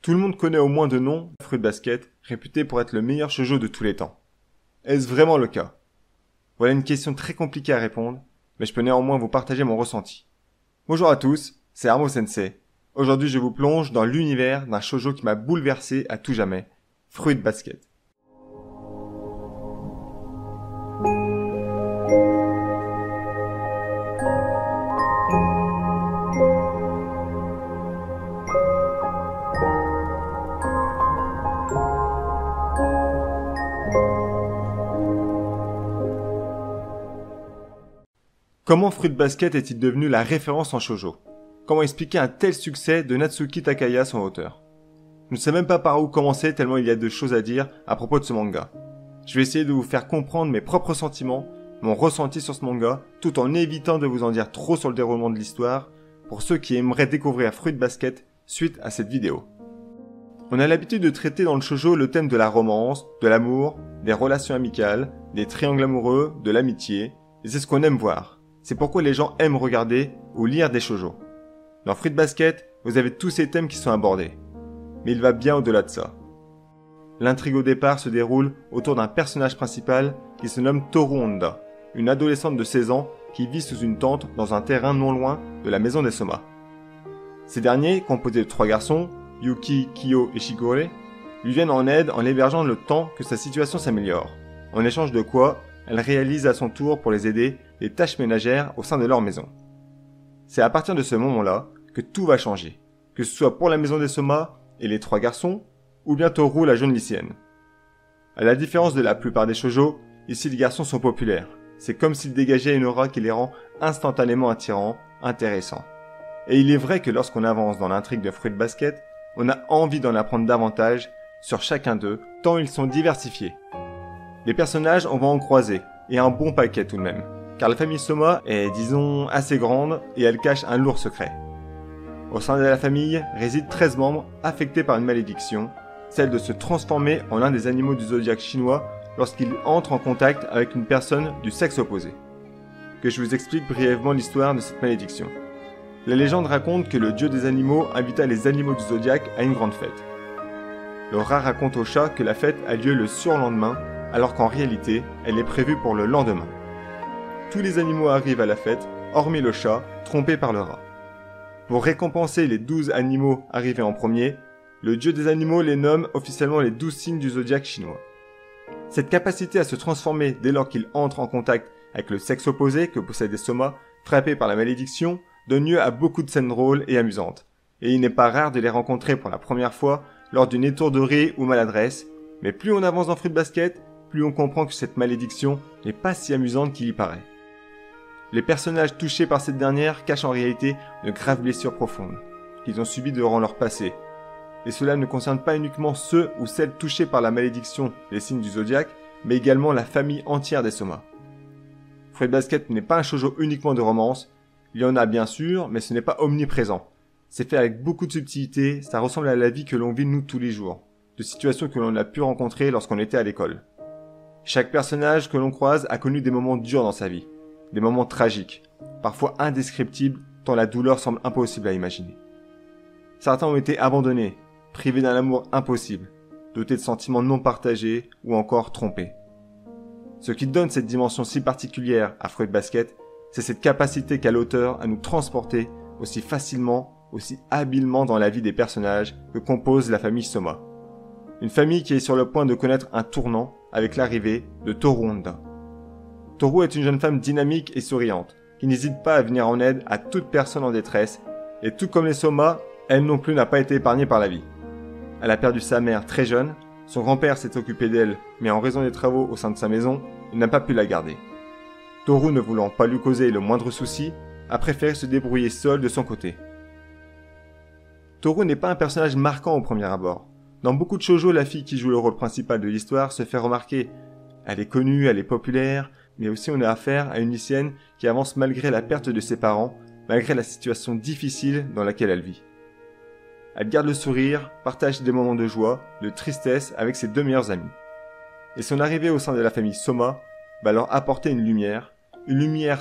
Tout le monde connaît au moins de nom Fruit Basket, réputé pour être le meilleur shoujo de tous les temps. Est-ce vraiment le cas? Voilà une question très compliquée à répondre, mais je peux néanmoins vous partager mon ressenti. Bonjour à tous, c'est Armo Sensei. Aujourd'hui je vous plonge dans l'univers d'un shoujo qui m'a bouleversé à tout jamais, Fruit Basket. Comment Fruit Basket est-il devenu la référence en shoujo? Comment expliquer un tel succès de Natsuki Takaya, son auteur? Je ne sais même pas par où commencer tellement il y a de choses à dire à propos de ce manga. Je vais essayer de vous faire comprendre mes propres sentiments, mon ressenti sur ce manga, tout en évitant de vous en dire trop sur le déroulement de l'histoire, pour ceux qui aimeraient découvrir Fruit Basket suite à cette vidéo. On a l'habitude de traiter dans le shoujo le thème de la romance, de l'amour, des relations amicales, des triangles amoureux, de l'amitié, et c'est ce qu'on aime voir. C'est pourquoi les gens aiment regarder ou lire des shoujo. Dans Fruit Basket, vous avez tous ces thèmes qui sont abordés. Mais il va bien au-delà de ça. L'intrigue au départ se déroule autour d'un personnage principal qui se nomme Toru Honda, une adolescente de 16 ans qui vit sous une tente dans un terrain non loin de la maison des Soma. Ces derniers, composés de 3 garçons, Yuki, Kyo et Shigure, lui viennent en aide en l'hébergeant le temps que sa situation s'améliore. En échange de quoi, elle réalise à son tour pour les aider les tâches ménagères au sein de leur maison. C'est à partir de ce moment-là que tout va changer, que ce soit pour la maison des Soma et les 3 garçons, ou bien Toru, la jeune lycéenne. À la différence de la plupart des shoujo, ici les garçons sont populaires. C'est comme s'ils dégageaient une aura qui les rend instantanément attirants, intéressants. Et il est vrai que lorsqu'on avance dans l'intrigue de Fruit Basket, on a envie d'en apprendre davantage sur chacun d'eux, tant ils sont diversifiés. Les personnages, on va en croiser, et un bon paquet tout de même, car la famille Soma est, disons, assez grande et elle cache un lourd secret. Au sein de la famille résident 13 membres affectés par une malédiction, celle de se transformer en l'un des animaux du zodiaque chinois lorsqu'ils entrent en contact avec une personne du sexe opposé. Que je vous explique brièvement l'histoire de cette malédiction. La légende raconte que le dieu des animaux invita les animaux du zodiaque à une grande fête. Le rat raconte au chat que la fête a lieu le surlendemain, alors qu'en réalité, elle est prévue pour le lendemain. Tous les animaux arrivent à la fête, hormis le chat, trompé par le rat. Pour récompenser les 12 animaux arrivés en premier, le dieu des animaux les nomme officiellement les 12 signes du zodiaque chinois. Cette capacité à se transformer dès lors qu'ils entrent en contact avec le sexe opposé que possèdent les Soma, frappés par la malédiction, donne lieu à beaucoup de scènes drôles et amusantes. Et il n'est pas rare de les rencontrer pour la première fois lors d'une étourderie ou maladresse, mais plus on avance dans Fruit Basket, plus on comprend que cette malédiction n'est pas si amusante qu'il y paraît. Les personnages touchés par cette dernière cachent en réalité de graves blessures profondes, qu'ils ont subies durant leur passé. Et cela ne concerne pas uniquement ceux ou celles touchés par la malédiction des signes du zodiaque, mais également la famille entière des Soma. Fruit Basket n'est pas un shoujo uniquement de romance, il y en a bien sûr, mais ce n'est pas omniprésent. C'est fait avec beaucoup de subtilité, ça ressemble à la vie que l'on vit nous tous les jours, de situations que l'on a pu rencontrer lorsqu'on était à l'école. Chaque personnage que l'on croise a connu des moments durs dans sa vie, des moments tragiques, parfois indescriptibles tant la douleur semble impossible à imaginer. Certains ont été abandonnés, privés d'un amour impossible, dotés de sentiments non partagés ou encore trompés. Ce qui donne cette dimension si particulière à Fruit Basket, c'est cette capacité qu'a l'auteur à nous transporter aussi facilement, aussi habilement dans la vie des personnages que compose la famille Soma. Une famille qui est sur le point de connaître un tournant avec l'arrivée de Toru Honda. Toru est une jeune femme dynamique et souriante, qui n'hésite pas à venir en aide à toute personne en détresse, et tout comme les Soma, elle non plus n'a pas été épargnée par la vie. Elle a perdu sa mère très jeune, son grand-père s'est occupé d'elle, mais en raison des travaux au sein de sa maison, il n'a pas pu la garder. Toru, ne voulant pas lui causer le moindre souci, a préféré se débrouiller seule de son côté. Toru n'est pas un personnage marquant au premier abord. Dans beaucoup de shoujo, la fille qui joue le rôle principal de l'histoire se fait remarquer. Elle est connue, elle est populaire, mais aussi on a affaire à une lycéenne qui avance malgré la perte de ses parents, malgré la situation difficile dans laquelle elle vit. Elle garde le sourire, partage des moments de joie, de tristesse avec ses 2 meilleurs amis. Et son arrivée au sein de la famille Soma va leur apporter une lumière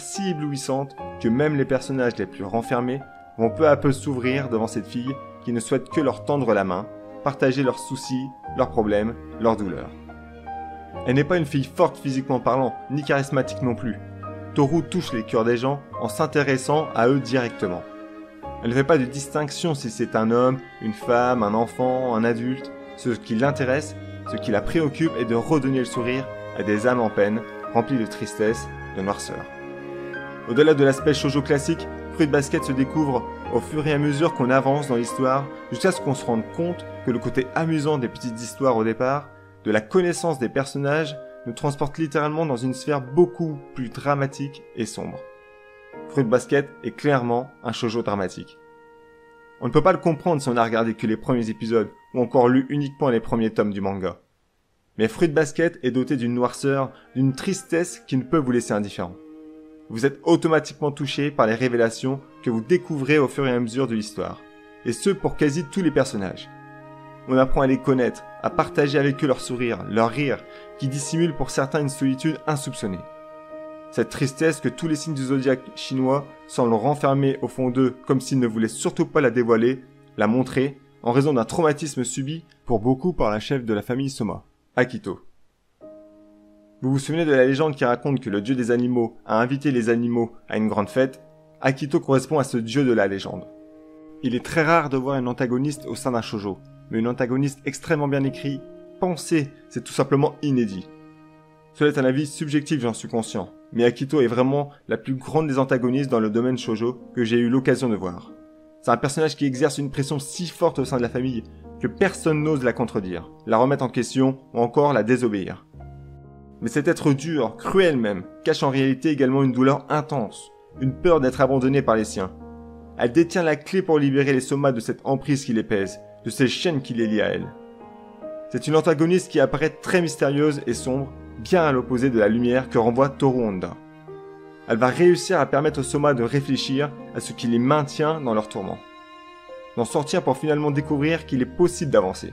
si éblouissante que même les personnages les plus renfermés vont peu à peu s'ouvrir devant cette fille qui ne souhaite que leur tendre la main, partager leurs soucis, leurs problèmes, leurs douleurs. Elle n'est pas une fille forte physiquement parlant, ni charismatique non plus. Toru touche les cœurs des gens en s'intéressant à eux directement. Elle ne fait pas de distinction si c'est un homme, une femme, un enfant, un adulte. Ce qui l'intéresse, ce qui la préoccupe est de redonner le sourire à des âmes en peine, remplies de tristesse, de noirceur. Au-delà de l'aspect shoujo classique, Fruits Basket se découvre au fur et à mesure qu'on avance dans l'histoire, jusqu'à ce qu'on se rende compte que le côté amusant des petites histoires au départ, de la connaissance des personnages, nous transporte littéralement dans une sphère beaucoup plus dramatique et sombre. Fruits Basket est clairement un shoujo dramatique. On ne peut pas le comprendre si on n'a regardé que les premiers épisodes ou encore lu uniquement les premiers tomes du manga. Mais Fruits Basket est doté d'une noirceur, d'une tristesse qui ne peut vous laisser indifférent. Vous êtes automatiquement touché par les révélations que vous découvrez au fur et à mesure de l'histoire, et ce pour quasi tous les personnages. On apprend à les connaître, à partager avec eux leurs sourires, leurs rires, qui dissimulent pour certains une solitude insoupçonnée. Cette tristesse que tous les signes du zodiaque chinois semblent renfermer au fond d'eux comme s'ils ne voulaient surtout pas la dévoiler, la montrer, en raison d'un traumatisme subi pour beaucoup par la chef de la famille Soma, Akito. Vous vous souvenez de la légende qui raconte que le dieu des animaux a invité les animaux à une grande fête? Akito correspond à ce dieu de la légende. Il est très rare de voir un antagoniste au sein d'un shoujo, mais un antagoniste extrêmement bien écrit, pensé, c'est tout simplement inédit. Cela est un avis subjectif, j'en suis conscient, mais Akito est vraiment la plus grande des antagonistes dans le domaine shoujo que j'ai eu l'occasion de voir. C'est un personnage qui exerce une pression si forte au sein de la famille que personne n'ose la contredire, la remettre en question ou encore la désobéir. Mais cet être dur, cruel même, cache en réalité également une douleur intense, une peur d'être abandonné par les siens. Elle détient la clé pour libérer les Soma de cette emprise qui les pèse, de ces chaînes qui les lient à elle. C'est une antagoniste qui apparaît très mystérieuse et sombre, bien à l'opposé de la lumière que renvoie Toru Honda. Elle va réussir à permettre aux Soma de réfléchir à ce qui les maintient dans leur tourment. D'en sortir pour finalement découvrir qu'il est possible d'avancer.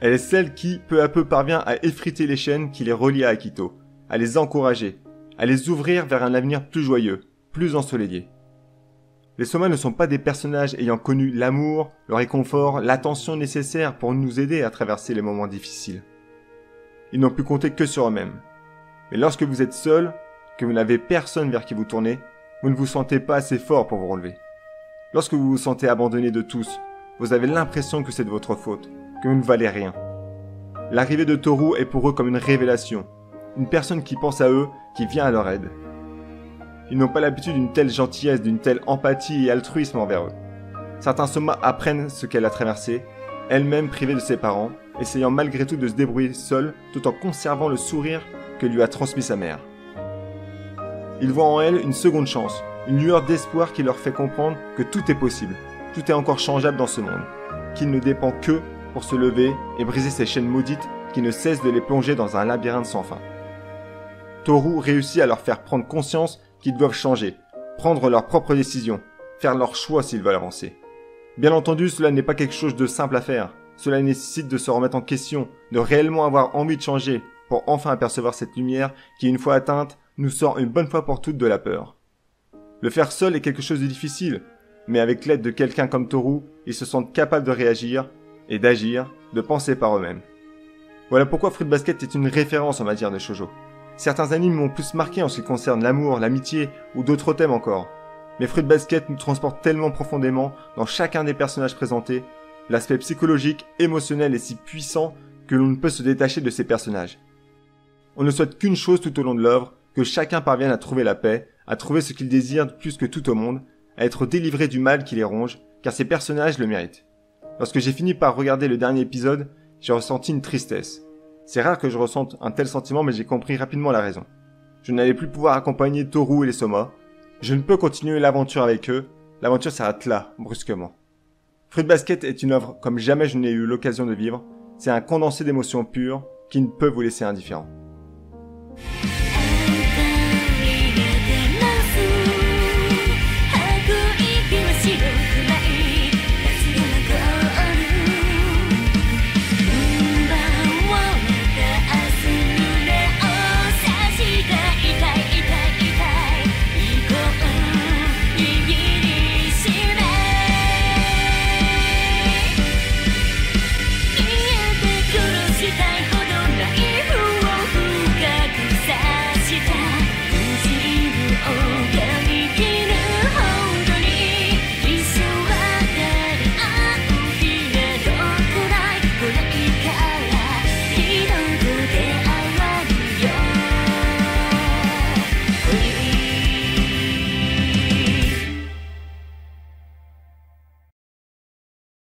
Elle est celle qui, peu à peu, parvient à effriter les chaînes qui les relient à Akito, à les encourager, à les ouvrir vers un avenir plus joyeux, plus ensoleillé. Les Soma ne sont pas des personnages ayant connu l'amour, le réconfort, l'attention nécessaire pour nous aider à traverser les moments difficiles. Ils n'ont pu compter que sur eux-mêmes. Mais lorsque vous êtes seul, que vous n'avez personne vers qui vous tournez, vous ne vous sentez pas assez fort pour vous relever. Lorsque vous vous sentez abandonné de tous, vous avez l'impression que c'est de votre faute, que vous ne valez rien. L'arrivée de Toru est pour eux comme une révélation, une personne qui pense à eux, qui vient à leur aide. Ils n'ont pas l'habitude d'une telle gentillesse, d'une telle empathie et altruisme envers eux. Certains Soma apprennent ce qu'elle a traversé, elle-même privée de ses parents, essayant malgré tout de se débrouiller seule, tout en conservant le sourire que lui a transmis sa mère. Ils voient en elle une seconde chance, une lueur d'espoir qui leur fait comprendre que tout est possible, tout est encore changeable dans ce monde, qu'il ne dépend que pour se lever et briser ces chaînes maudites qui ne cessent de les plonger dans un labyrinthe sans fin. Toru réussit à leur faire prendre conscience qu'ils doivent changer, prendre leurs propres décisions, faire leurs choix s'ils veulent avancer. Bien entendu, cela n'est pas quelque chose de simple à faire. Cela nécessite de se remettre en question, de réellement avoir envie de changer, pour enfin apercevoir cette lumière qui, une fois atteinte, nous sort une bonne fois pour toutes de la peur. Le faire seul est quelque chose de difficile, mais avec l'aide de quelqu'un comme Toru, ils se sentent capables de réagir, et d'agir, de penser par eux-mêmes. Voilà pourquoi Fruits Basket est une référence en matière de shoujo. Certains animes m'ont plus marqué en ce qui concerne l'amour, l'amitié ou d'autres thèmes encore. Mais Fruits Basket nous transporte tellement profondément dans chacun des personnages présentés, l'aspect psychologique, émotionnel est si puissant que l'on ne peut se détacher de ces personnages. On ne souhaite qu'une chose tout au long de l'œuvre, que chacun parvienne à trouver la paix, à trouver ce qu'il désire plus que tout au monde, à être délivré du mal qui les ronge, car ces personnages le méritent. Lorsque j'ai fini par regarder le dernier épisode, j'ai ressenti une tristesse. C'est rare que je ressente un tel sentiment, mais j'ai compris rapidement la raison. Je n'allais plus pouvoir accompagner Toru et les Soma. Je ne peux continuer l'aventure avec eux. L'aventure s'arrête là, brusquement. Fruits Basket est une œuvre comme jamais je n'ai eu l'occasion de vivre. C'est un condensé d'émotions pures qui ne peut vous laisser indifférent.